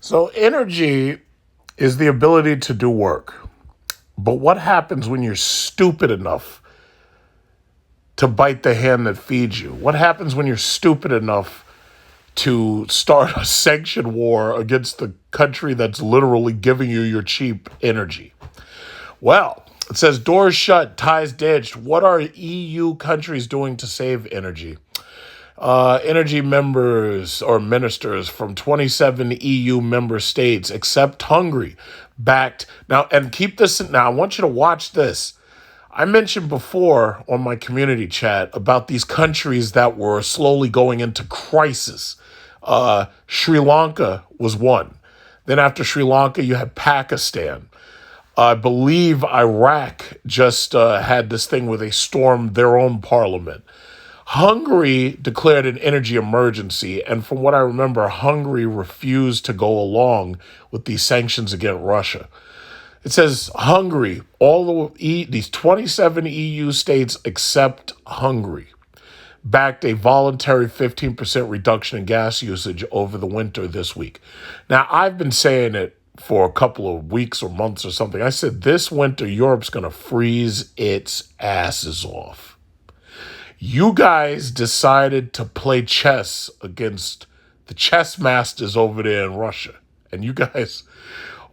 So, energy is the ability to do work. But what happens when you're stupid enough to bite the hand that feeds you? What happens when you're stupid enough to start a sanctioned war against the country that's literally giving you your cheap energy? Well, it says doors shut, ties ditched. What are EU countries doing to save energy? Energy members or ministers from 27 EU member states, except Hungary, backed. Now, and keep this, now I want you to watch this. I mentioned before on my community chat about these countries that were slowly going into crisis. Sri Lanka was one. Then after Sri Lanka, you had Pakistan. I believe Iraq just had this thing where they stormed their own parliament. Hungary declared an energy emergency, and from what I remember, Hungary refused to go along with these sanctions against Russia. It says Hungary, these 27 EU states except Hungary, backed a voluntary 15% reduction in gas usage over the winter this week. Now, I've been saying it for a couple of weeks or months or something. I said this winter, Europe's going to freeze its asses off. You guys decided to play chess against the chess masters over there in Russia. And you guys,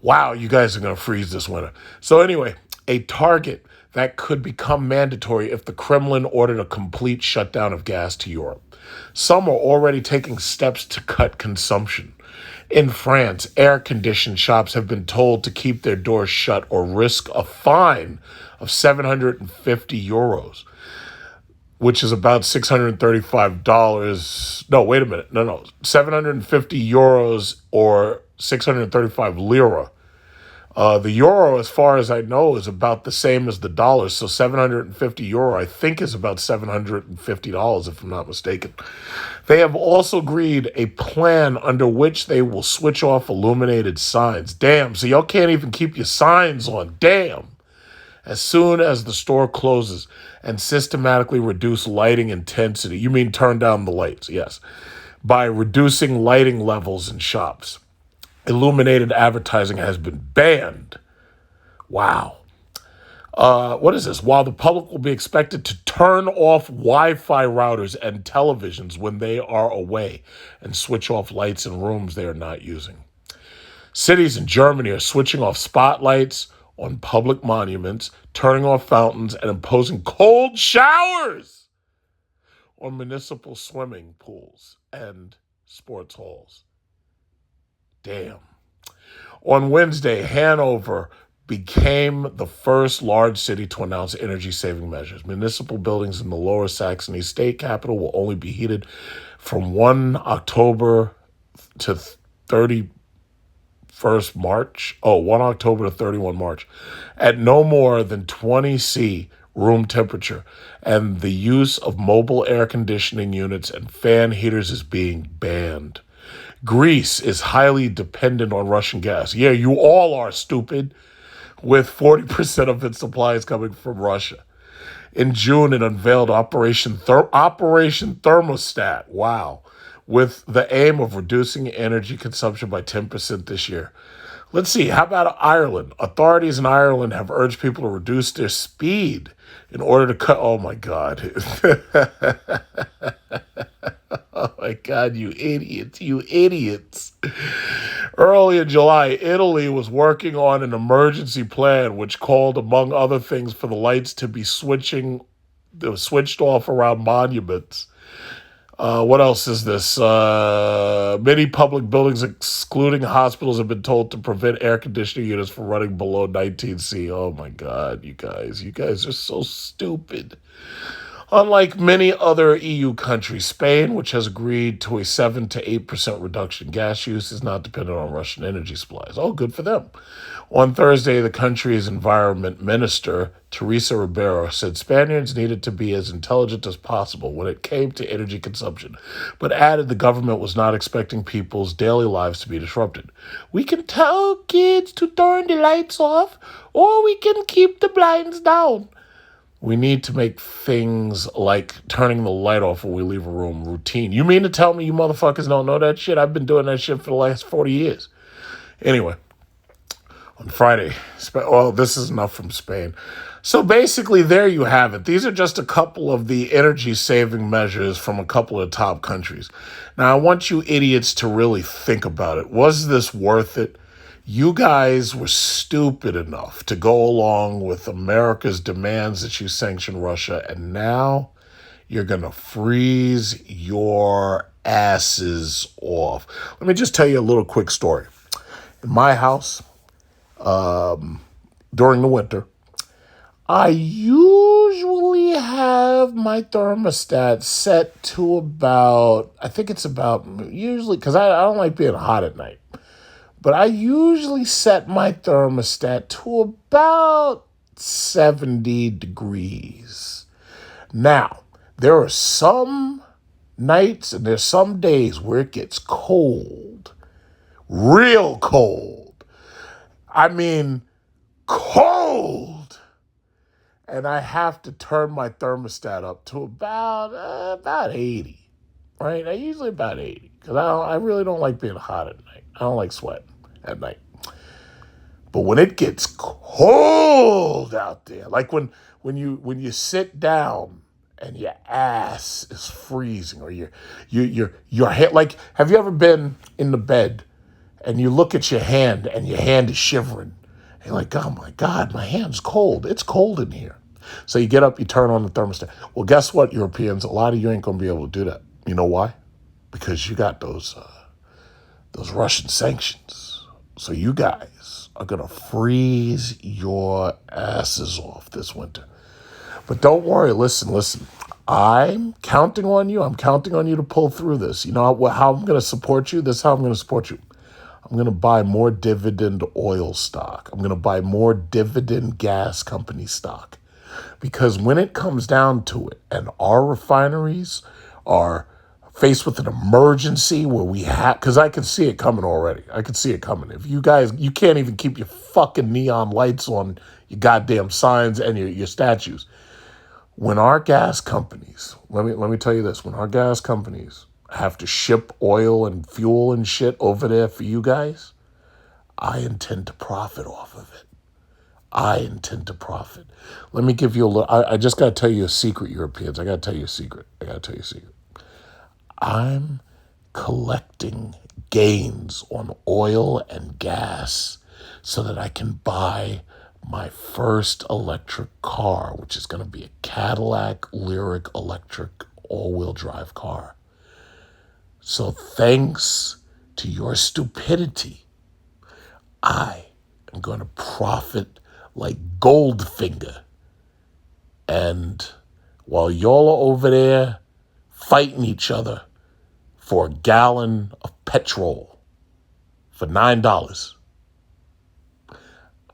wow, you guys are going to freeze this winter. So anyway, a target that could become mandatory if the Kremlin ordered a complete shutdown of gas to Europe. Some are already taking steps to cut consumption. In France, air-conditioned shops have been told to keep their doors shut or risk a fine of 750 euros. Which is about $635. No, wait a minute. No. 750 euros or 635 lira. The euro, as far as I know, is about the same as the dollar. So 750 euro, I think, is about $750, if I'm not mistaken. They have also agreed a plan under which they will switch off illuminated signs. Damn, so y'all can't even keep your signs on. Damn. As soon as the store closes, and systematically reduce lighting intensity. You mean turn down the lights, yes. By reducing lighting levels in shops. Illuminated advertising has been banned. Wow. What is this? While the public will be expected to turn off Wi-Fi routers and televisions when they are away and switch off lights in rooms they are not using. Cities in Germany are switching off spotlights on public monuments, turning off fountains, and imposing cold showers on municipal swimming pools and sports halls. Damn. On Wednesday, Hanover became the first large city to announce energy-saving measures. Municipal buildings in the Lower Saxony state capital will only be heated from 1 October to 1 October to 31 March, at no more than 20 C room temperature, and the use of mobile air conditioning units and fan heaters is being banned. Greece is highly dependent on Russian gas. Yeah, you all are, stupid, with 40% of its supplies coming from Russia. In June, it unveiled Operation Thermostat. Wow. With the aim of reducing energy consumption by 10% this year. Let's see, how about Ireland? Authorities in Ireland have urged people to reduce their speed in order to cut... Oh, my God. Oh, my God, you idiots. Early in July, Italy was working on an emergency plan which called, among other things, for the lights to be switched off around monuments. What else is this? Many public buildings, excluding hospitals, have been told to prevent air conditioning units from running below 19 C. Oh, my God, you guys are so stupid. Unlike many other EU countries, Spain, which has agreed to a 7 to 8% reduction in gas use, is not dependent on Russian energy supplies. Oh, good for them. On Thursday, the country's environment minister, Teresa Ribeiro, said Spaniards needed to be as intelligent as possible when it came to energy consumption, but added the government was not expecting people's daily lives to be disrupted. We can tell kids to turn the lights off, or we can keep the blinds down. We need to make things like turning the light off when we leave a room routine. You mean to tell me you motherfuckers don't know that shit? I've been doing that shit for the last 40 years. Anyway, on Friday, well, this is enough from Spain. So basically, there you have it. These are just a couple of the energy saving measures from a couple of top countries. Now, I want you idiots to really think about it. Was this worth it? You guys were stupid enough to go along with America's demands that you sanction Russia, and now you're going to freeze your asses off. Let me just tell you a little quick story. In my house, during the winter, I usually have my thermostat set to about, I think it's about, usually, because I don't like being hot at night, but I usually set my thermostat to about 70 degrees. Now, there are some nights and there's some days where it gets cold, real cold. I mean, cold. And I have to turn my thermostat up to about 80, right? I usually about 80 because I really don't like being hot at night. I don't like sweating at night. But when it gets cold out there, like when you sit down and your ass is freezing, or your head, like, have you ever been in the bed and you look at your hand and your hand is shivering? And you're like, oh my God, my hand's cold. It's cold in here. So you get up, you turn on the thermostat. Well, guess what, Europeans? A lot of you ain't going to be able to do that. You know why? Because you got those Russian sanctions. So you guys are going to freeze your asses off this winter. But don't worry, listen. I'm counting on you. I'm counting on you to pull through this. You know how I'm going to support you? This is how I'm going to support you. I'm going to buy more dividend oil stock. I'm going to buy more dividend gas company stock. Because when it comes down to it, and our refineries are faced with an emergency where we have, because I can see it coming already. I can see it coming. If you guys, you can't even keep your fucking neon lights on your goddamn signs and your statues. When our gas companies, let me tell you this, when our gas companies have to ship oil and fuel and shit over there for you guys, I intend to profit off of it. I intend to profit. Let me give you a little, I just got to tell you a secret, Europeans. I got to tell you a secret. I'm collecting gains on oil and gas so that I can buy my first electric car, which is going to be a Cadillac Lyric electric all-wheel drive car. So thanks to your stupidity, I am going to profit like Goldfinger. And while y'all are over there fighting each other for a gallon of petrol for $9,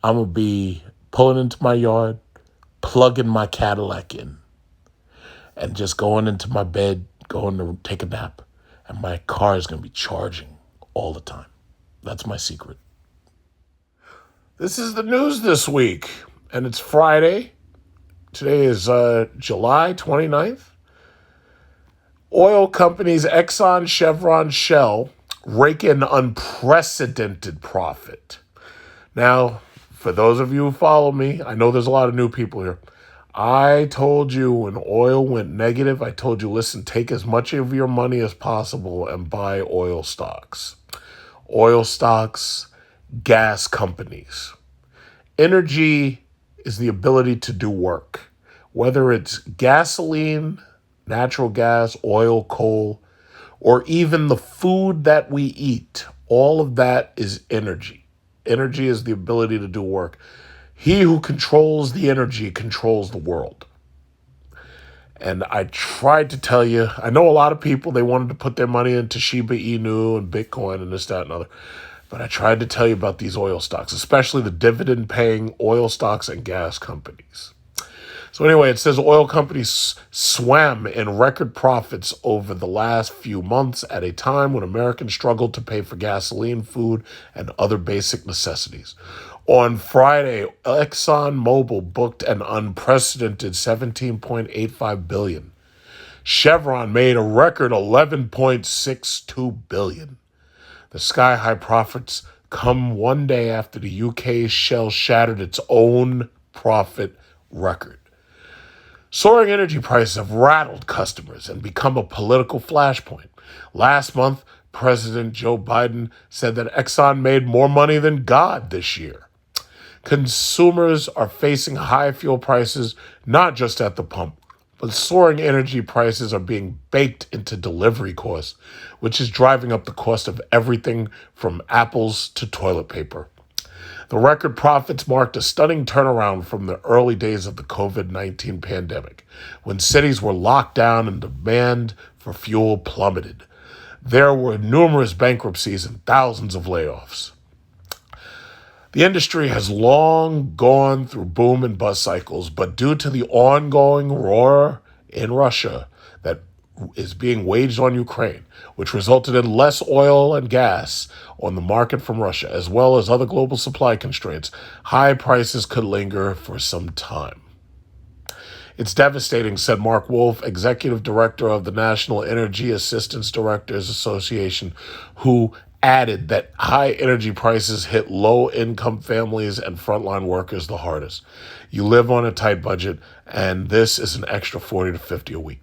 I'm going to be pulling into my yard, plugging my Cadillac in, and just going into my bed, going to take a nap. And my car is going to be charging all the time. That's my secret. This is the news this week, and it's Friday. Today is July 29th. Oil companies Exxon, Chevron, Shell rake in unprecedented profit. Now, for those of you who follow me, I know there's a lot of new people here. I told you when oil went negative, I told you, listen, take as much of your money as possible and buy oil stocks. Oil stocks, gas companies. Energy is the ability to do work. Whether it's gasoline, natural gas, oil, coal, or even the food that we eat, all of that is energy. Energy is the ability to do work. He who controls the energy controls the world. And I tried to tell you, I know a lot of people, they wanted to put their money into Shiba Inu and Bitcoin and this, that, and other. But I tried to tell you about these oil stocks, especially the dividend-paying oil stocks and gas companies. So anyway, it says oil companies swam in record profits over the last few months at a time when Americans struggled to pay for gasoline, food, and other basic necessities. On Friday, ExxonMobil booked an unprecedented $17.85 billion. Chevron made a record $11.62 billion. The sky-high profits come one day after the UK shell shattered its own profit record. Soaring energy prices have rattled customers and become a political flashpoint. Last month, President Joe Biden said that Exxon made more money than God this year. Consumers are facing high fuel prices, not just at the pump, but soaring energy prices are being baked into delivery costs, which is driving up the cost of everything from apples to toilet paper. The record profits marked a stunning turnaround from the early days of the COVID-19 pandemic, when cities were locked down and demand for fuel plummeted. There were numerous bankruptcies and thousands of layoffs. The industry has long gone through boom and bust cycles, but due to the ongoing war in Russia that is being waged on Ukraine, which resulted in less oil and gas on the market from Russia, as well as other global supply constraints, high prices could linger for some time. It's devastating, said Mark Wolf, executive director of the National Energy Assistance Directors Association, who added that high energy prices hit low-income families and frontline workers the hardest. You live on a tight budget, and this is an extra 40 to 50 a week.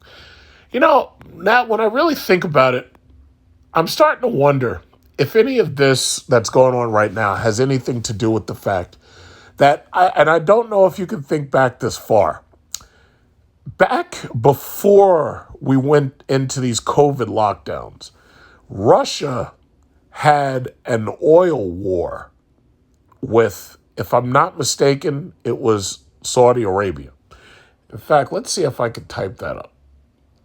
You know, now when I really think about it, I'm starting to wonder if any of this that's going on right now has anything to do with the fact that, I don't know if you can think back this far. Back before we went into these COVID lockdowns, Russia had an oil war with, if I'm not mistaken, it was Saudi Arabia. In fact, let's see if I could type that up.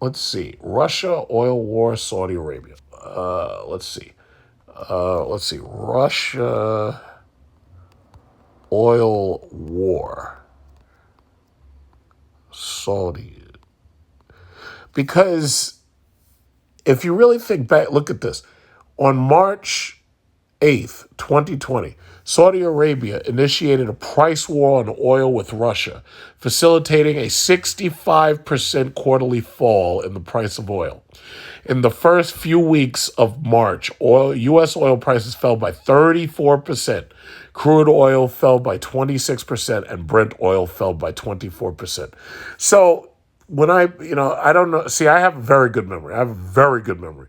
Let's see. Russia, oil war, Saudi Arabia. Let's see. Russia, oil war, Saudi. Because if you really think back, look at this. On March 8th, 2020, Saudi Arabia initiated a price war on oil with Russia, facilitating a 65% quarterly fall in the price of oil. In the first few weeks of March, U.S. oil prices fell by 34%. Crude oil fell by 26%, and Brent oil fell by 24%. So when I don't know. See, I have a very good memory.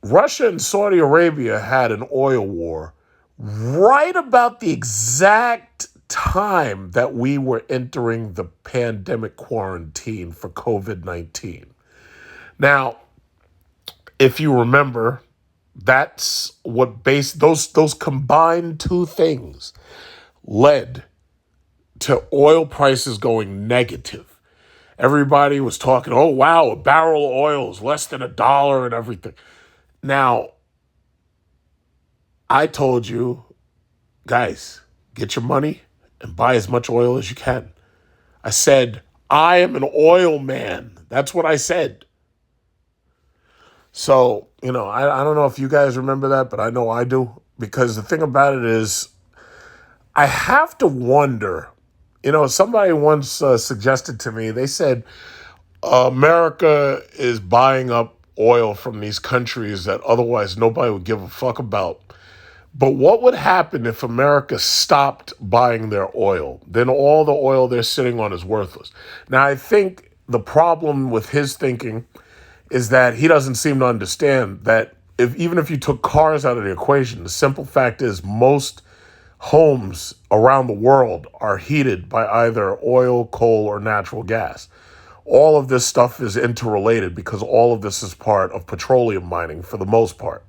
Russia and Saudi Arabia had an oil war right about the exact time that we were entering the pandemic quarantine for COVID-19. Now, if you remember, that's what those combined two things led to oil prices going negative. Everybody was talking, oh, wow, a barrel of oil is less than $1 and everything. Now, I told you, guys, get your money and buy as much oil as you can. I said, I am an oil man. That's what I said. So, I don't know if you guys remember that, but I know I do. Because the thing about it is, I have to wonder, somebody once suggested to me, they said, America is buying up oil from these countries that otherwise nobody would give a fuck about. But what would happen if America stopped buying their oil? Then all the oil they're sitting on is worthless. Now, I think the problem with his thinking is that he doesn't seem to understand that even if you took cars out of the equation, the simple fact is most homes around the world are heated by either oil, coal, or natural gas. All of this stuff is interrelated because all of this is part of petroleum mining for the most part.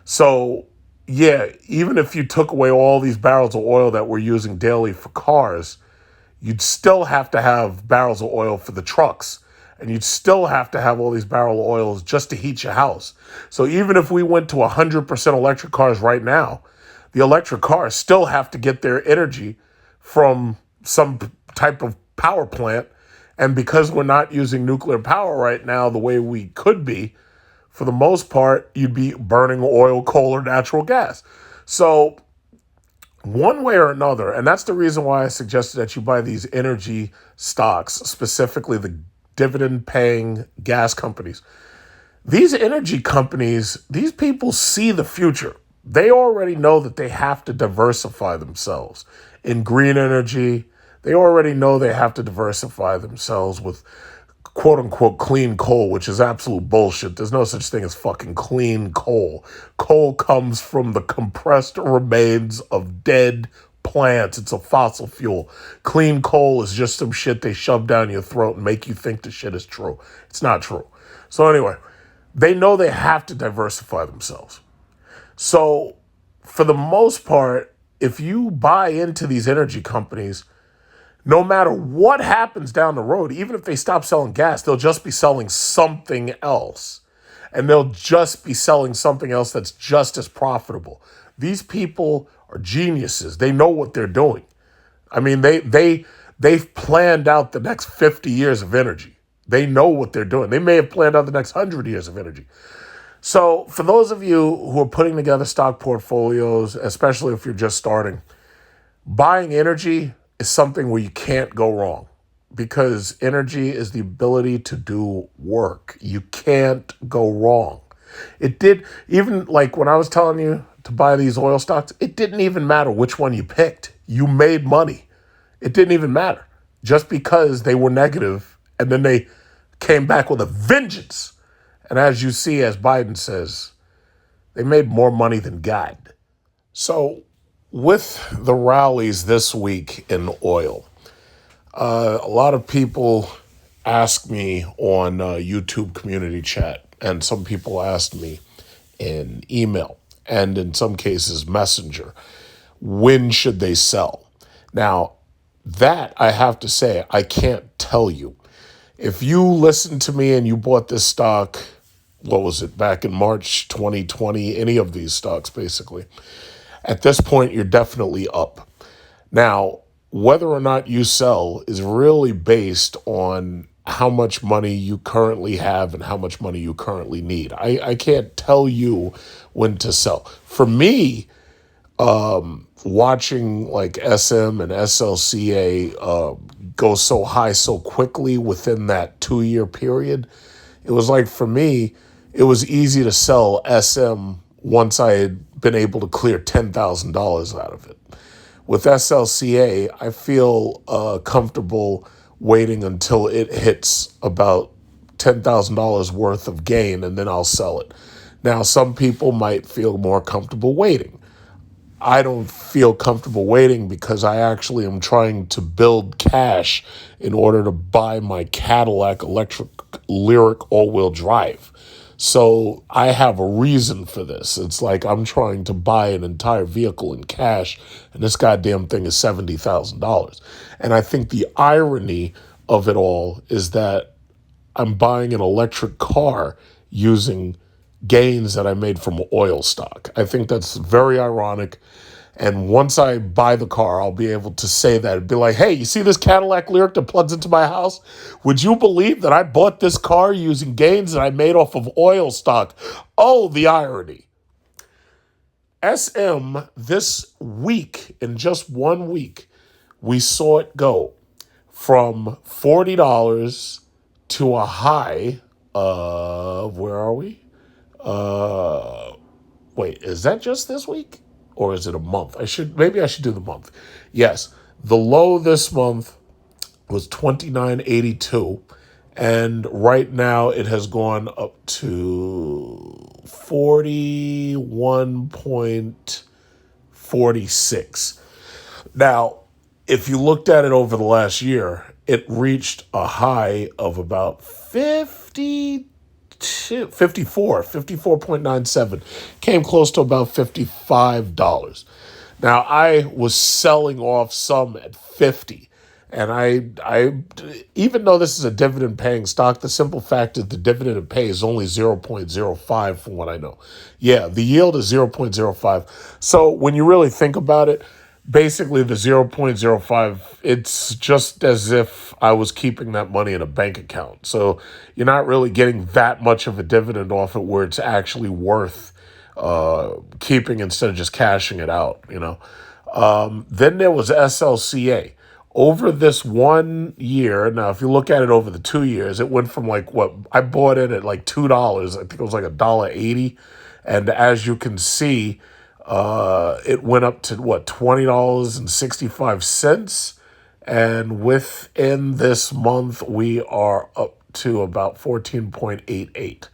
So, yeah, even if you took away all these barrels of oil that we're using daily for cars, you'd still have to have barrels of oil for the trucks. And you'd still have to have all these barrel of oils just to heat your house. So even if we went to 100% electric cars right now, the electric cars still have to get their energy from some type of power plant. And because we're not using nuclear power right now the way we could be, for the most part, you'd be burning oil, coal, or natural gas. So one way or another, and that's the reason why I suggested that you buy these energy stocks, specifically the dividend-paying gas companies. These energy companies, these people see the future. They already know that they have to diversify themselves in green energy. They already know they have to diversify themselves with quote unquote clean coal, which is absolute bullshit. There's no such thing as fucking clean coal. Coal comes from the compressed remains of dead plants. It's a fossil fuel. Clean coal is just some shit they shove down your throat and make you think the shit is true. It's not true. So anyway, they know they have to diversify themselves. So for the most part, if you buy into these energy companies, no matter what happens down the road, even if they stop selling gas, they'll just be selling something else. And they'll just be selling something else that's just as profitable. These people are geniuses. They know what they're doing. I mean, they've planned out the next 50 years of energy. They know what they're doing. They may have planned out the next 100 years of energy. So for those of you who are putting together stock portfolios, especially if you're just starting, buying energy is something where you can't go wrong, because energy is the ability to do work. You can't go wrong. It did, even like when I was telling you to buy these oil stocks, it didn't even matter which one you picked. You made money. It didn't even matter, just because they were negative and then they came back with a vengeance. And as you see, as Biden says, they made more money than God. So with the rallies this week in oil, a lot of people ask me on YouTube community chat, and some people asked me in email, and in some cases messenger, when should they sell? Now, that I have to say, I can't tell you. If you listened to me and you bought this stock, what was it, back in March 2020, any of these stocks basically, at this point, you're definitely up. Now, whether or not you sell is really based on how much money you currently have and how much money you currently need. I can't tell you when to sell. For me, watching like SM and SLCA go so high so quickly within that 2-year period, it was like, for me, it was easy to sell SM once I had been able to clear $10,000 out of it. With SLCA, I feel comfortable waiting until it hits about $10,000 worth of gain, and then I'll sell it. Now, some people might feel more comfortable waiting. I don't feel comfortable waiting because I actually am trying to build cash in order to buy my Cadillac electric Lyric all-wheel drive. So I have a reason for this. It's like I'm trying to buy an entire vehicle in cash, and this goddamn thing is $70,000. And I think the irony of it all is that I'm buying an electric car using gains that I made from oil stock. I think that's very ironic. And once I buy the car, I'll be able to say that. It'd be like, hey, you see this Cadillac Lyric that plugs into my house? Would you believe that I bought this car using gains that I made off of oil stock? Oh, the irony. SM, this week, in just 1 week, we saw it go from $40 to a high of, where are we? Wait, is that just this week? Or is it a month? Maybe I should do the month. Yes, the low this month was 29.82, and right now it has gone up to 41.46. Now, if you looked at it over the last year, it reached a high of about 54.97, came close to about $55. Now, I was selling off some at 50, and I even though this is a dividend paying stock, the simple fact is the dividend it pays is only 0.05 from what I know. Yeah, the yield is 0.05. So when you really think about it, basically the 0.05, it's just as if I was keeping that money in a bank account. So you're not really getting that much of a dividend off it where it's actually worth keeping instead of just cashing it out, you know. Then there was SLCA. Over this 1 year, now if you look at it over the 2 years, it went from like what I bought it at like $2. I think it was like $1.80. And as you can see, It went up to what, $20.65, and within this month we are up to about 14.88.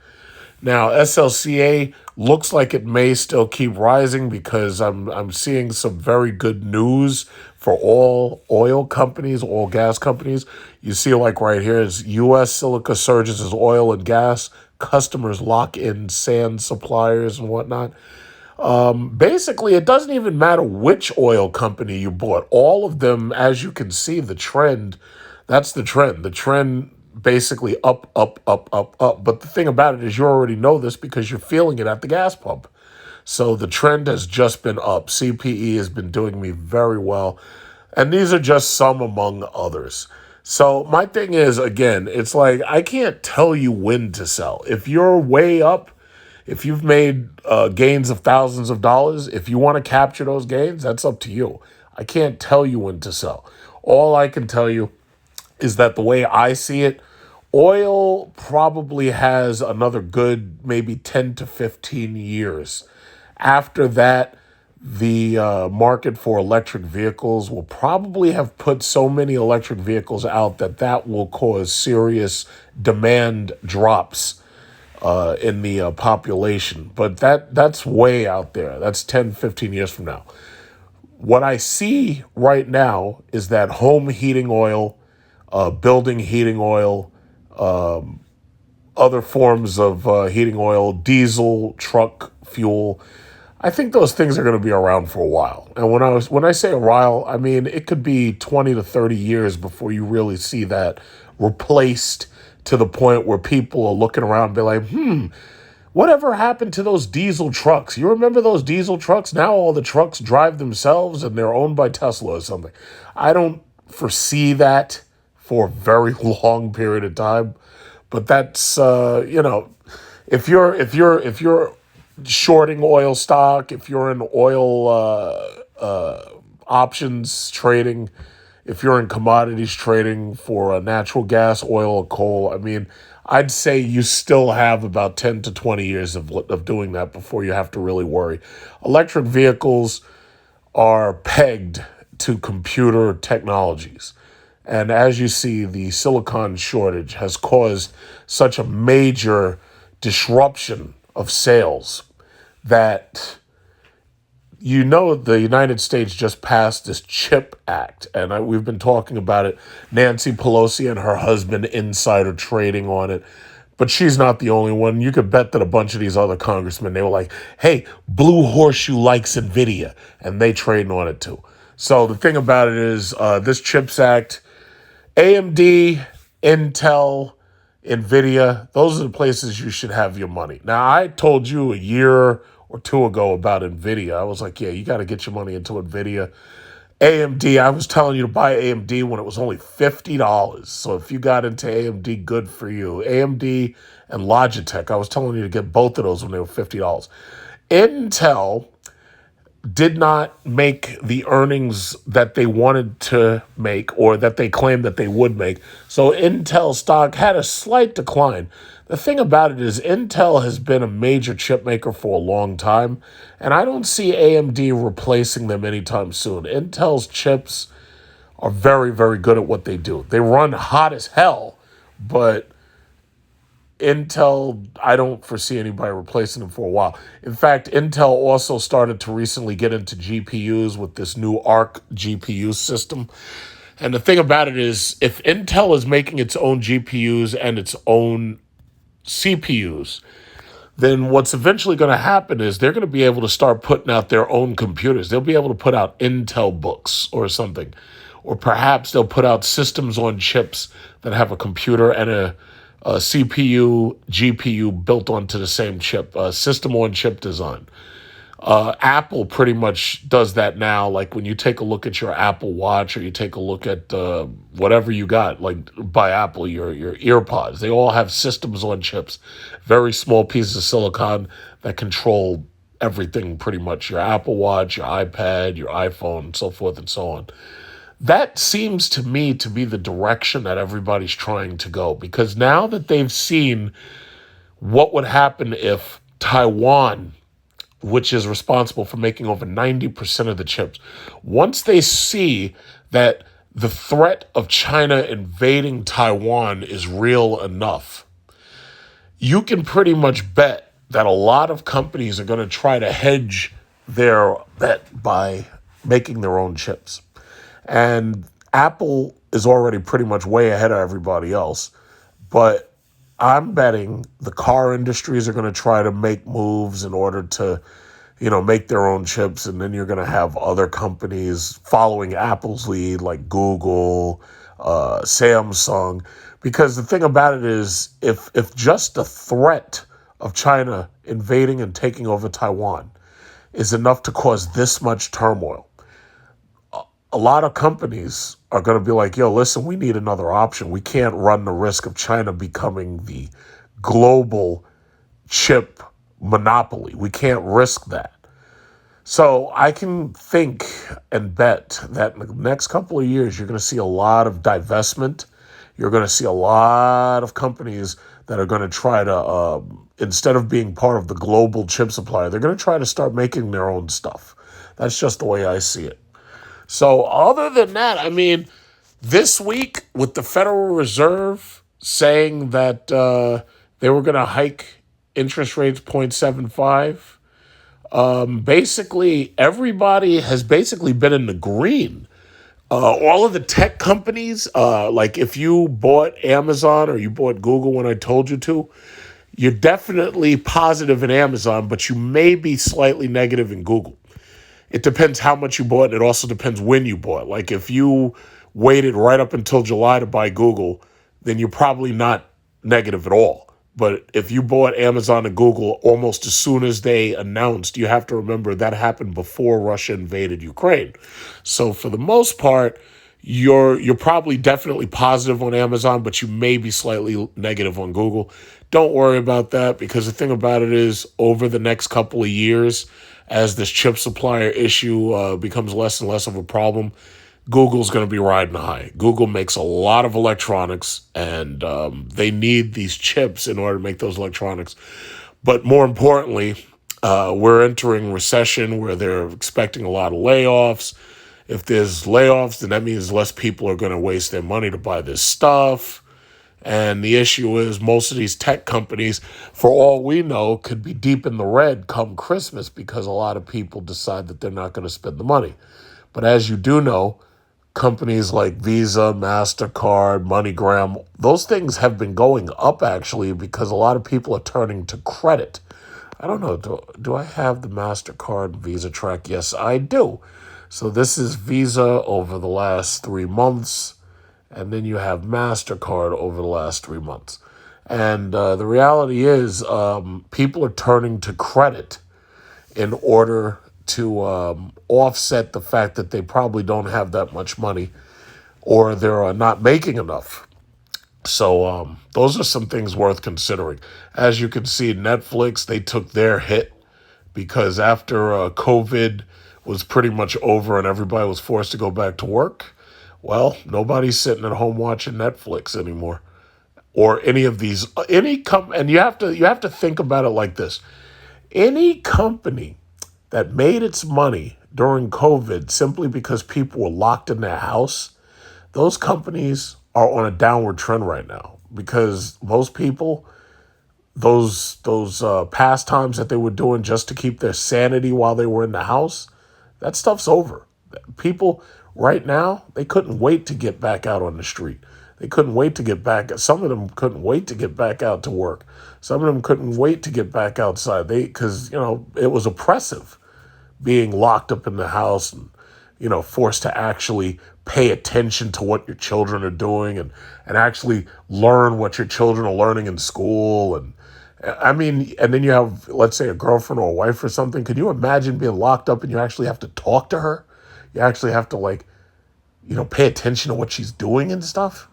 Now, SLCA looks like it may still keep rising because I'm seeing some very good news for all oil companies, all gas companies. You see, like right here is U.S. silica surges as oil and gas customers lock in sand suppliers and whatnot. Basically, it doesn't even matter which oil company you bought. All of them, as you can see, the trend, that's the trend. The trend basically up, up, up, up, up. But the thing about it is you already know this because you're feeling it at the gas pump. So the trend has just been up. CPE has been doing me very well. And these are just some among others. So my thing is, again, it's like I can't tell you when to sell. If you're way up, if you've made gains of thousands of dollars, if you want to capture those gains, that's up to you. I can't tell you when to sell. All I can tell you is that the way I see it, oil probably has another good maybe 10 to 15 years. After that, the market for electric vehicles will probably have put so many electric vehicles out that that will cause serious demand drops in the population. But that's way out there. That's 10, 15 years from now. What I see right now is that home heating oil, building heating oil, other forms of heating oil, diesel, truck fuel, I think those things are going to be around for a while. And when I say a while, I mean it could be 20 to 30 years before you really see that replaced to the point where people are looking around and be like, whatever happened to those diesel trucks? You remember those diesel trucks? Now all the trucks drive themselves and they're owned by Tesla or something. I don't foresee that for a very long period of time, but that's if you're shorting oil stock, if you're in oil options trading, if you're in commodities trading for natural gas, oil, or coal, I mean, I'd say you still have about 10 to 20 years of doing that before you have to really worry. Electric vehicles are pegged to computer technologies. And as you see, the silicon shortage has caused such a major disruption of sales that the United States just passed this CHIP Act, and we've been talking about it. Nancy Pelosi and her husband insider trading on it, but she's not the only one. You could bet that a bunch of these other congressmen, they were like, hey, Blue Horseshoe likes NVIDIA, and they trading on it too. So the thing about it is this CHIPS Act, AMD, Intel, NVIDIA, those are the places you should have your money. Now, I told you a year or two ago about NVIDIA. I was like, yeah, you got to get your money into NVIDIA. AMD, I was telling you to buy AMD when it was only $50. So if you got into AMD, good for you. AMD and Logitech, I was telling you to get both of those when they were $50. Intel did not make the earnings that they wanted to make or that they claimed that they would make. So Intel stock had a slight decline. The thing about it is Intel has been a major chip maker for a long time, and I don't see AMD replacing them anytime soon. Intel's chips are very, very good at what they do. They run hot as hell, but Intel, I don't foresee anybody replacing them for a while. In fact, Intel also started to recently get into GPUs with this new ARC GPU system. And the thing about it is, if Intel is making its own GPUs and its own CPUs, then what's eventually going to happen is they're going to be able to start putting out their own computers. They'll be able to put out Intel books or something. Or perhaps they'll put out systems on chips that have a computer and a CPU, GPU built onto the same chip, system on chip design. Apple pretty much does that now. Like when you take a look at your Apple Watch or you take a look at whatever you got, like by Apple, your EarPods, they all have systems on chips, very small pieces of silicon that control everything pretty much, your Apple Watch, your iPad, your iPhone, so forth and so on. That seems to me to be the direction that everybody's trying to go, because now that they've seen what would happen if Taiwan which is responsible for making over 90% of the chips. Once they see that the threat of China invading Taiwan is real enough, you can pretty much bet that a lot of companies are going to try to hedge their bet by making their own chips. And Apple is already pretty much way ahead of everybody else. But I'm betting the car industries are going to try to make moves in order to, make their own chips. And then you're going to have other companies following Apple's lead, like Google, Samsung. Because the thing about it is, if just the threat of China invading and taking over Taiwan is enough to cause this much turmoil, a lot of companies are going to be like, yo, listen, we need another option. We can't run the risk of China becoming the global chip monopoly. We can't risk that. So I can think and bet that in the next couple of years, you're going to see a lot of divestment. You're going to see a lot of companies that are going to try to, instead of being part of the global chip supplier, they're going to try to start making their own stuff. That's just the way I see it. So other than that, this week with the Federal Reserve saying that they were going to hike interest rates 0.75, basically everybody has basically been in the green. All of the tech companies, like if you bought Amazon or you bought Google when I told you to, you're definitely positive in Amazon, but you may be slightly negative in Google. It depends how much you bought, and it also depends when you bought. Like if you waited right up until July to buy Google, then you're probably not negative at all. But if you bought Amazon and Google almost as soon as they announced, you have to remember that happened before Russia invaded Ukraine. So for the most part, you're probably definitely positive on Amazon, but you may be slightly negative on Google. Don't worry about that, because the thing about it is, over the next couple of years, as this chip supplier issue becomes less and less of a problem, Google's going to be riding high. Google makes a lot of electronics, and they need these chips in order to make those electronics. But more importantly, we're entering recession where they're expecting a lot of layoffs. If there's layoffs, then that means less people are going to waste their money to buy this stuff. And the issue is, most of these tech companies, for all we know, could be deep in the red come Christmas, because a lot of people decide that they're not going to spend the money. But as you do know, companies like Visa, MasterCard, MoneyGram, those things have been going up actually, because a lot of people are turning to credit. I don't know, do I have the MasterCard Visa track? Yes, I do. So this is Visa over the last 3 months, and then you have MasterCard over the last 3 months. And the reality is, people are turning to credit in order to offset the fact that they probably don't have that much money, or they're not making enough. So those are some things worth considering. As you can see, Netflix, they took their hit, because after COVID was pretty much over and everybody was forced to go back to work, well, nobody's sitting at home watching Netflix anymore, or any of these and you have to think about it like this. Any company that made its money during COVID simply because people were locked in their house, those companies are on a downward trend right now, because most people, those pastimes that they were doing just to keep their sanity while they were in the house, that stuff's over. People right now, they couldn't wait to get back out on the street. They couldn't wait to get back. Some of them couldn't wait to get back out to work. Some of them couldn't wait to get back outside. Because it was oppressive being locked up in the house and forced to actually pay attention to what your children are doing, and actually learn what your children are learning in school. And then you have, let's say, a girlfriend or a wife or something. Could you imagine being locked up and you actually have to talk to her? You actually have to pay attention to what she's doing and stuff.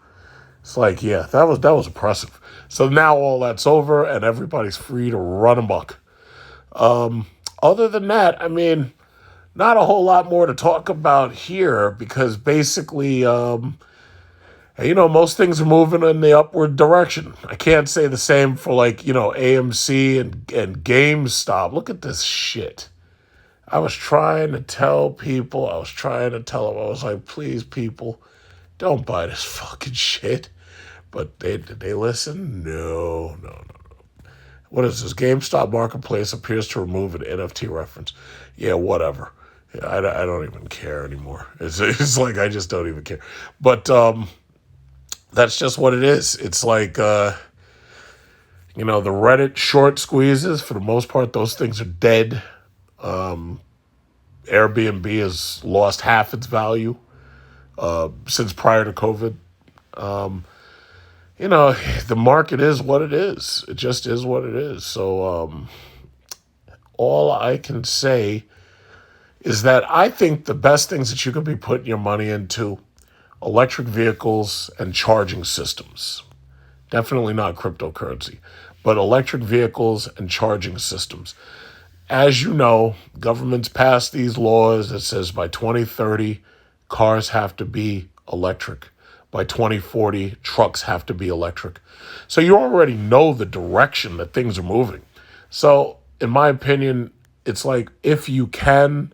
It's like, yeah, that was oppressive. So now all that's over and everybody's free to run amok. Other than that, not a whole lot more to talk about here, because basically And, most things are moving in the upward direction. I can't say the same for like, AMC and GameStop. Look at this shit. I was trying to tell people, I was like, please, people, don't buy this fucking shit. But did they listen? No, no, no. What is this? GameStop Marketplace appears to remove an NFT reference. Yeah, whatever. Yeah, I don't even care anymore. It's like I just don't even care. But that's just what it is. It's like, the Reddit short squeezes, for the most part, those things are dead. Airbnb has lost half its value since prior to COVID. The market is what it is. It just is what it is. So all I can say is that I think the best things that you could be putting your money into, electric vehicles and charging systems. Definitely not cryptocurrency, but electric vehicles and charging systems. As you know, governments passed these laws that says by 2030, cars have to be electric. By 2040, trucks have to be electric. So you already know the direction that things are moving. So in my opinion, it's like if you can,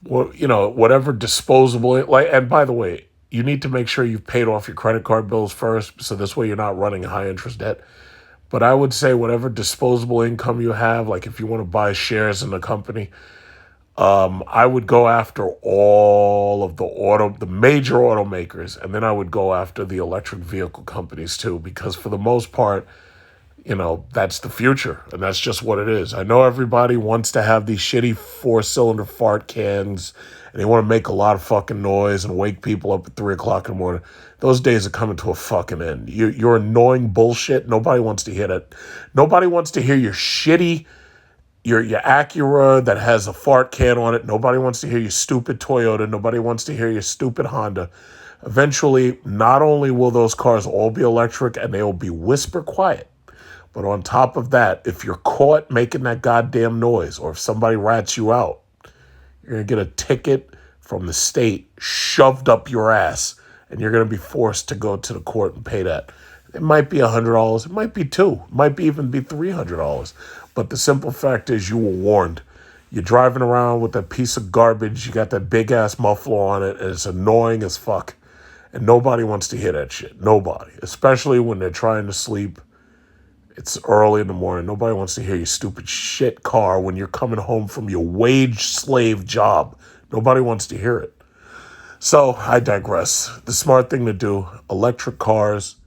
whatever disposable, like, and by the way, you need to make sure you've paid off your credit card bills first. So this way you're not running high interest debt. But I would say whatever disposable income you have, like if you want to buy shares in the company, I would go after all of the major automakers, and then I would go after the electric vehicle companies too, because for the most part, that's the future, and that's just what it is. I know everybody wants to have these shitty 4-cylinder fart cans, and they want to make a lot of fucking noise and wake people up at 3 o'clock in the morning. Those days are coming to a fucking end. You're annoying bullshit. Nobody wants to hear that. Nobody wants to hear your shitty, your Acura that has a fart can on it. Nobody wants to hear your stupid Toyota. Nobody wants to hear your stupid Honda. Eventually, not only will those cars all be electric and they will be whisper quiet, but on top of that, if you're caught making that goddamn noise, or if somebody rats you out, you're going to get a ticket from the state shoved up your ass, and you're going to be forced to go to the court and pay that. It might be $100. It might be $200. It might even be $300. But the simple fact is you were warned. You're driving around with that piece of garbage. You got that big-ass muffler on it, and it's annoying as fuck. And nobody wants to hear that shit. Nobody. Especially when they're trying to sleep. It's early in the morning. Nobody wants to hear your stupid shit car when you're coming home from your wage slave job. Nobody wants to hear it. So I digress. The smart thing to do, electric cars,